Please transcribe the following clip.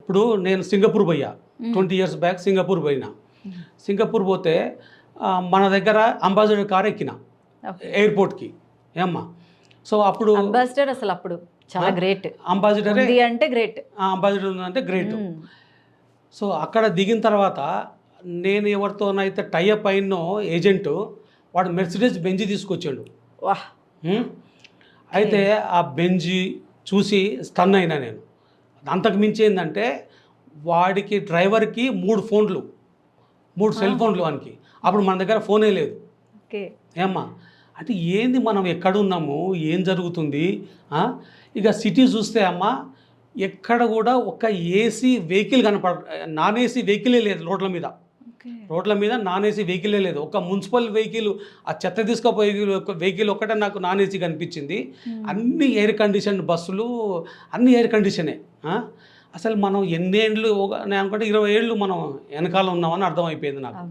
ఇప్పుడు నేను సింగపూర్ పోయా 20 years బ్యాక్ సింగపూర్ పోయినా. సింగపూర్ పోతే మన దగ్గర అంబాసిడర్ కార్ ఎక్కిన ఎయిర్పోర్ట్కి ఏమ్మా. సో అప్పుడు అంబాసిడర్ అసలు అప్పుడు చాలా గ్రేట్. అంబాసిడరే అంటే గ్రేట్. అంబాసిడర్ ఉందంటే గ్రేట్. సో అక్కడ దిగిన తర్వాత నేను ఎవరితోనైతే టైఅప్ అయినో ఏజెంట్ వాడు మెర్సిడెస్ బెంజి తీసుకొచ్చాడు. వాహ్. అయితే ఆ బెంజి చూసి స్టన్ అయినా నేను. అంతకు మించి ఏంటంటే వాడికి డ్రైవర్కి 3 ఫోన్లు 3 సెల్ ఫోన్లు వానికి. అప్పుడు మన దగ్గర ఫోనే లేదు. ఓకే. ఏమ్మా అంటే ఏంది మనం ఎక్కడున్నాము, ఏం జరుగుతుంది? ఇక సిటీ చూస్తే అమ్మా ఎక్కడ కూడా ఒక ఏసీ వెహికల్ నాన్ ఏసీ వెహికలే లేదు రోడ్ల మీద నాన్ ఏసీ వెహికలే లేదు. ఒక మున్సిపల్ వెహికల్, ఆ చెత్త తీసుకుపోయే వెహికల్ ఒక్కటే నాకు నాన్ ఏసీ కనిపించింది. అన్ని ఎయిర్ కండిషన్ బస్సులు, అన్ని ఎయిర్ కండిషనే. అసలు మనం ఎన్నేళ్ళు నేను అనుకుంటే 20 ఏళ్ళు మనం వెనకాల ఉన్నామని అర్థమైపోయింది నాకు.